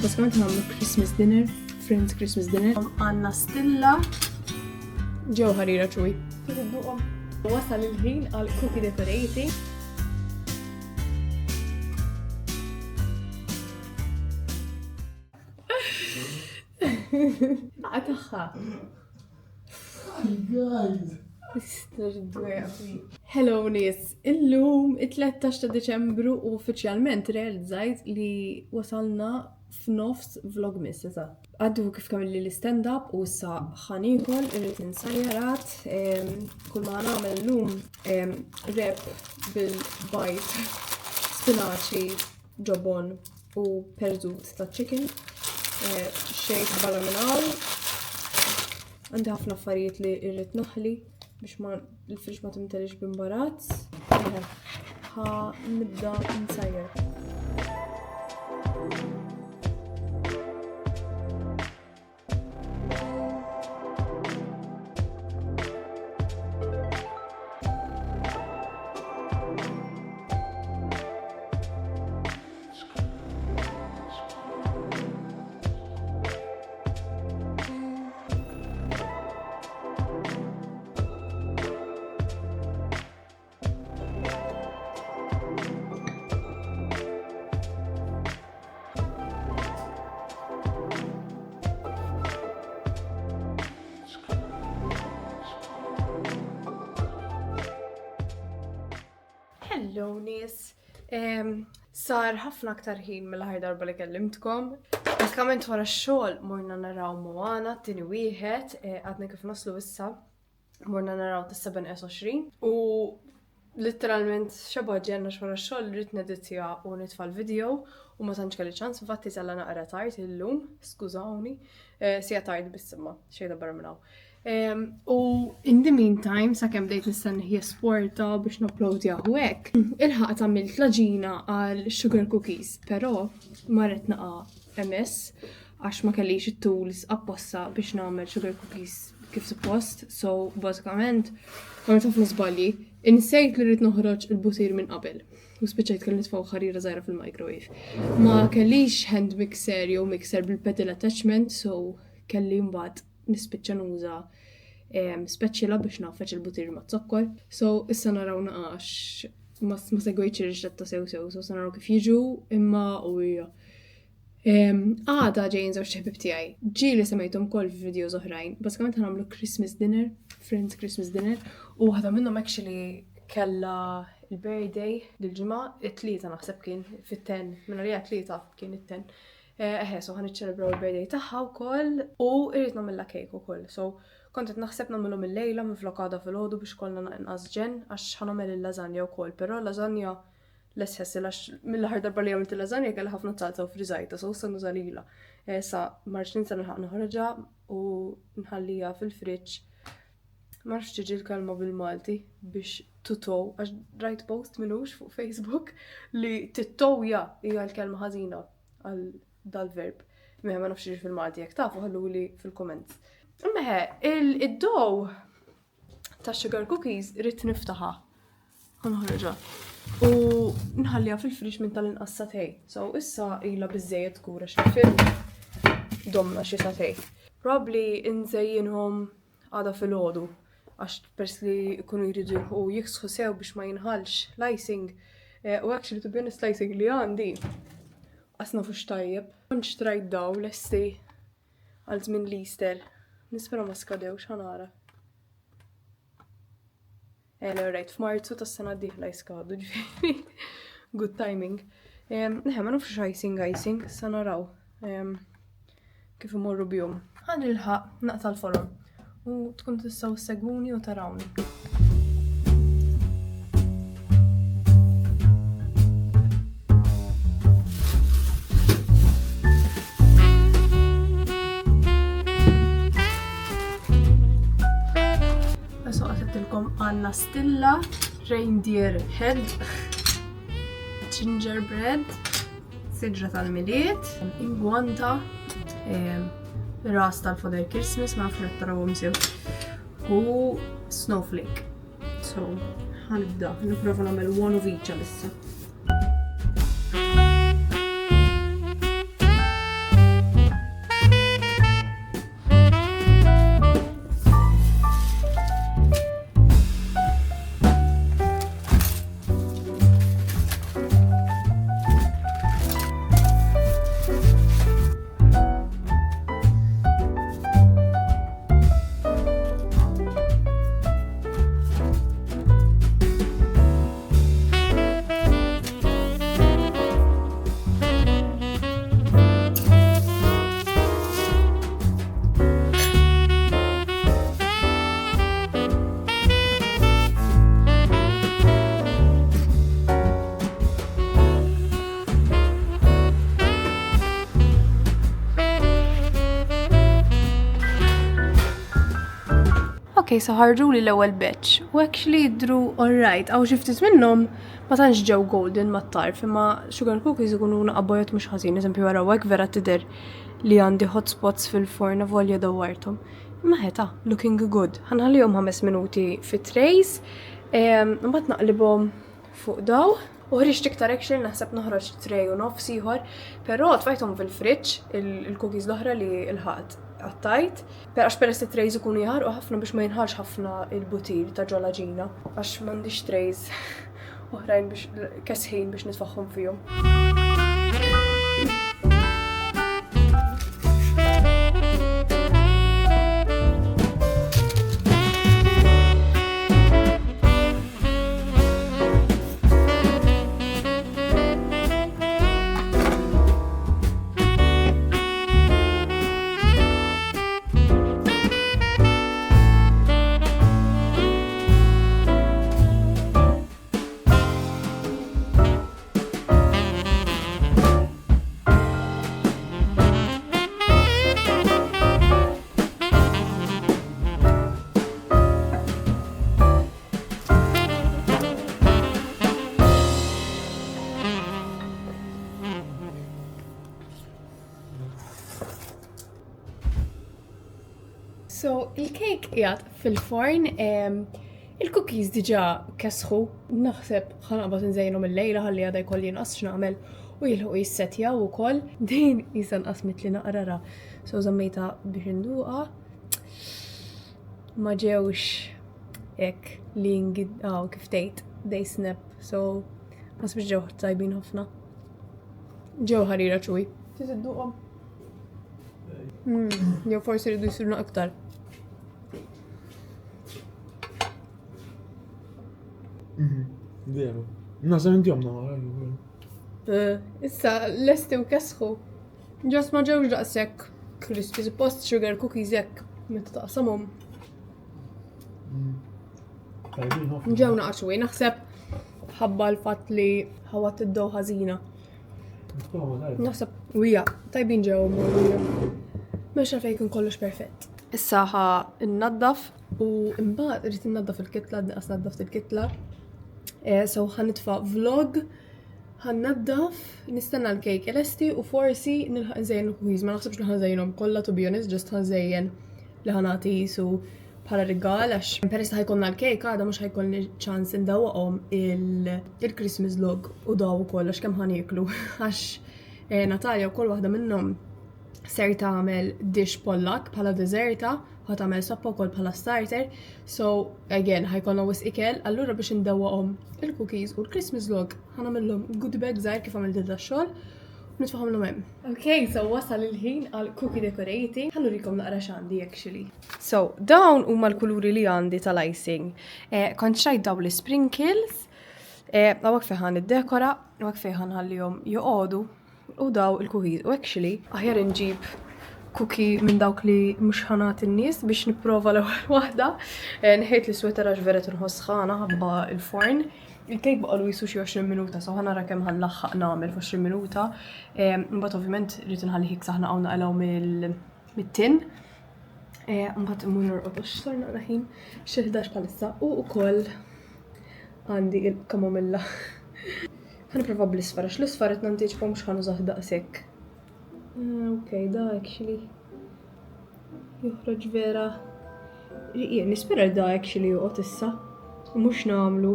بس كمان نعمل كريسماس دينر فريندز كريسماس دينر عنا ستيلا جوهري شوي تدوقهم. وصل الحين على الكوكي ديكوريتي. اتخا هلو ناس، اليوم 13 ديسمبر واوفيشالمنت ريالزايز اللي وصلنا في نفس فلوج ميسسا. عدو كيف كمل لي الستاند اب وسا خانيكل الاتنين سيارات. كل ما نعمل اليوم ريب بالبايت سبيناتشي جبون وبرزوت تا تشيكن شيء برا منال. عندي حفنة فريت لي irrit نحلي بيش ما الفريش ما تمتلش بمبارات. ها نبدأ نسير. هلو ناس، صار حفنا أكتر هين من هاي ضربة اللي كلمتكم. كمان ورا الشغل مرنا نراو موانا تاني ويهات عدنا كيف نصلوا لسه مرنا نراو 27 و literalment شبه جينا ورا الشغل ريت ندتيا ونتفع الفيديو وما تنش كالي شانس فاتي زالا نقرا تايت اللوم سكوزاوني سيا تايت بالسما شي دبر مناو. و in the meantime ساكم بديت نستنى هي سبورتا باش نابلوديها هواك الحقت عملت لاجينا على sugar cookies pero مرت نقع MS عش ما كليش التولز أبوسا باش نعمل sugar cookies كيف سبوست. سو باسكامنت عملت في نصبالي نسيت اللي ريت نخرج البوتير من قبل وسبتشيت كلمت فوق خريرة زايرة في الميكروويف. ما كليش هاند ميكسر يو ميكسر بالبيدل اتاتشمنت سو كلي مبعد نسبتشا نوزا سباتشيلا باش نعفش البوتير ما تسكر. سو السنة راو نقاش ما ساقويتش رجلت تسوي سو سنة راو كيف يجو اما قوية. دا جايين زوج حبيب تاعي جي اللي سميتهم كل في فيديو زهرين بس كمان هنعملوا كريسماس دينر فريندز كريسماس دينر وهذا منهم اكشلي كلا البيرداي للجمعة 3 انا حسب كان في التن من ريا 3 كان التن سو هنتشربوا البيرداي تاعها وكل وقريت نعمل لها كيك وكل. سو كنت نحسب نعملهم الليلة من فلقادة في الهودو باش كلنا نقص جن عش هنعمل اللازانيا وكل برو اللازانيا لسه هسلاش من اللي هردر بالي عملت اللازانيا كلها حفنة صلصة وفريزايتا صوصة نزاليلة سا مارشين سنة نخرجها ونحليها في الفريج. ما عرفش تجي الكلمة بالمالتي باش تتو رايت بوست منوش فوق فيسبوك اللي تتويا هي الكلمة هزينة دا الفيرب ما نعرفش تجي في المالتي يكتافوا هلو لي في الكومنت. اما الدو تاع الشجر كوكيز ريت نفتحها هنخرجها ونحليها في الفريش من تالين قصتي. سو إسا إيلا بالزيت كورش الفيلم ضمنا شي ساتي probably نزينهم هذا في الهودو عش بس لي يكونوا يريدوا يكسخوا سوا باش ما ينهالش لايسينج واكشلي تو بي اونست لايسينج اللي عندي اصنفوش طيب اشتريت داو لسي على من ليستر نسبرا ما سكادوش هنعرف انا رايت في مارس السنه دي لا يسكادو جيبي جود تايمينج. نحن ما نعرفش ايسينج سنراو كيف يمروا بيوم هنلحق نقطع الفرن وتكون تسوي السجوني وتراوني. بس قلت لكم عنا ستيلا ريندير هيد جينجر بريد سجرة الميليت إنغوانتا راس الفضاء كريسماس مع فريت رومزيو و سنوفليك. سو هنبدأ نبروف نعمل one of each لسه. Okay, so ħarġu li l-ewwel batch. U actually jidru alright, għaw xiftit minnhom ma tantx ġew golden mat-tarf, imma sugar cookies ikunu naqabbojat mhux ħażin, eżempju wara hekk vera tidher li għandi hotspots fil-forn volja dawwarthom. Imma ħeta, looking good. Ħanħallihom 5 minuti fit-trays, mbagħad naqlibhom fuq daw. U ħriġt iktar actually naħseb noħroġ tray u nofs ieħor, però tfajthom fil-friġġ il-cookies l-oħra li l-ħadd għattajt. Għax peress it-trays ikunu jaħarqu ħafna biex ma jinħarx ħafna il-butir ta' ġolaġina. Għax m'għandix trays oħrajn biex kesħin biex nitfaħħom fihom. So, il-cake qiegħed fil-forn, il-cookies diġà kesħu, naħseb ħanqbad nżejnhom il-lejla ħalli għadha jkolli inqas x'nagħmel u jilħu jissetjaw ukoll. Din qisha nqasmet li naqrara. So żammejta biex induqa. Ma ġewx hekk li kif tgħid they snap, so ma sbiex ġew tajbin ħafna. Ġew ħarira ċuj. Trid idduqhom. Jew forsi rridu jsiruna aktar. Veru. Nasem intihom naħra. Issa lesti u kesħu. Ġas ma ġewx daqshekk crispy, suppost sugar cookies jekk meta taqsamhom. Ġew naqxwi, naħseb ħabba l-fatt li ħawat id-dow ħażina. Naħseb wija, tajbin ġew morru. Mhux għalfejn jkun kollox perfett. Issa ħa nnaddaf u imbagħad irid innaddaf il-kitla, nqas naddaft il-kitla. So ħanitfa' vlog, ħannaddaf, nistenna l-cake elesti u forsi nilħaq nżejjen il-cookies, ma naħsibx li ħanżejjenhom kollha to be honest, just ħanżejjen li ħanagħti jisu bħala rigal għax peress ħajkollna l-cake għadha mhux ħajkolli ċans indawwaqhom il-Christmas log u daw ukoll għax kemm ħanieklu għax Natalja wkoll waħda minnhom ser tagħmel dish pollak bħala deserta, ħatamel soppa wkoll bħala starter, so again ħajkollna wisq ikel, allura biex indawwaqhom il-cookies u l-Christmas log ħanamillhom goodie bag żgħir kif għamilt id-daxxol u nitfaħħomlhom hemm. Okay, so wasal il-ħin għal cookie decorating. Ħallurikom naqra x'għandi actually. So dawn huma l-kuluri li għandi tal-icing. Kont xajt dawn l-sprinkles, hawnhekk fejn ħan iddekora, hawnhekk fejn ħanħallihom joqogħdu u daw il-cookies. U actually aħjar inġib cookie minn dawk li mhux ħanat in-nies biex nipprova l-ewwel waħda. Nħejt l-sweater għax vera tinħoss ħana ħabba il-forn. Il-cake baqa' jisu xi 20 minuta, so ħanara kemm ħanlaħħaq nagħmel f'20 minuta. Mbagħad ovvjament rrid inħalli ħik saħna hawn naqalgħu mit-tin. Mbagħad immur norqod għax sar naqra ħin xi 11 bħalissa u wkoll għandi il-kamomilla. Ħanipprova bl-isfar għax l-isfar qed nantiċkom mhux ħanużah daqshekk. Okay, da actually joħroġ vera. Nispera da actually joqgħod issa. Mhux nagħmlu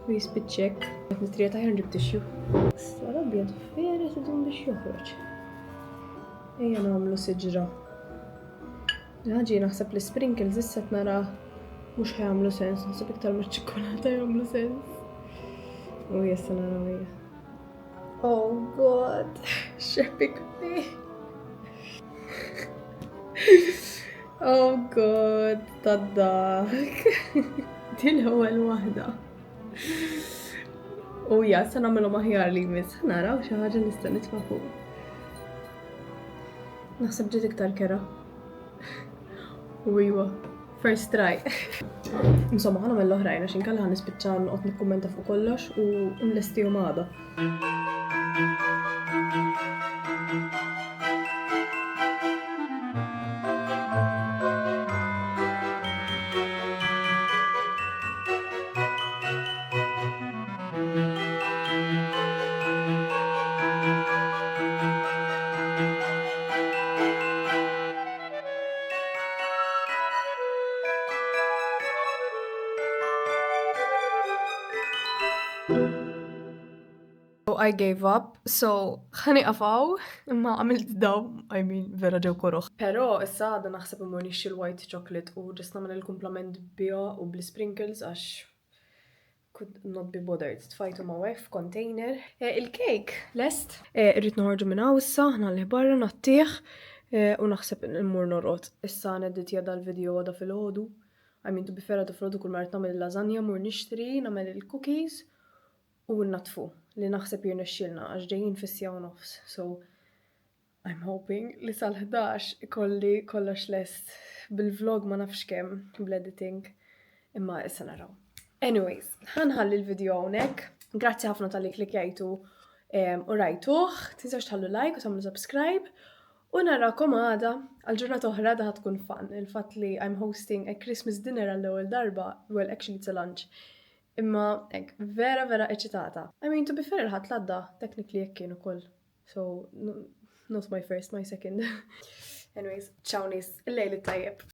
u jispiċċek. Qed nitrieta ħajr nġib tixju. Sara abjad vera tidum biex joħroġ. Ejja nagħmlu siġra. Ħaġi naħseb li sprinkles issa nara mhux ħajamlu sens, naħseb iktar miċ-ċokolata jagħmlu sens. U jessa nara wejja. Oh God, xepik me. Oh God, taddak. Din l-ewwel waħda. U ja, sa nagħmilhom aħjar li jmiss. Naraw xi ħaġa nista' nitfa' fuq. Naħseb ġiet iktar kera. U iwa, first try. Insomma, ħana mill-oħrajn għax inkella ħanispiċċa noqgħod nikkummenta fuq kollox u nlestihom għada. I gave up, so ħani qafaw, imma għamilt daw, vera ġew kuruħ. Pero issa għadda naħseb imur nixxi l-white chocolate u ġest namel il-komplament bio u bl-sprinkles għax could not be bothered. Tfajtu ma' wef container. Il-cake, lest. Irrit noħorġu minna issa, ħna li barra nattieħ u naħseb immur norqot. Issa neddit jada l-video għada fil-ħodu. To be fair għada fil-ħodu kull mart namel il-lasagna, mur nixtri, namel il-cookies u natfu li naħseb jirnexxilna għax ġejjin fis-sija u nofs. So, I'm hoping li sal-11 kolli kollox lest bil-vlog ma nafx kemm bl-editing imma issa naraw. Anyways, ħanħalli l-video hawnhekk. Grazzi ħafna tal-li klikjajtu u rajtuh. Tinsewx tħallu like u tagħmlu subscribe. U narakom għada għal-ġurnata oħra da tkun fun. Il-fatt li I'm hosting a Christmas dinner għall-ewwel darba, well actually it's a lunch. Imma vera eċitata. To be fair il-ħadd ladda technically jekk kien ukoll. So not my first, my second. Anyways, ciao nies, il-lejl it-tajjeb.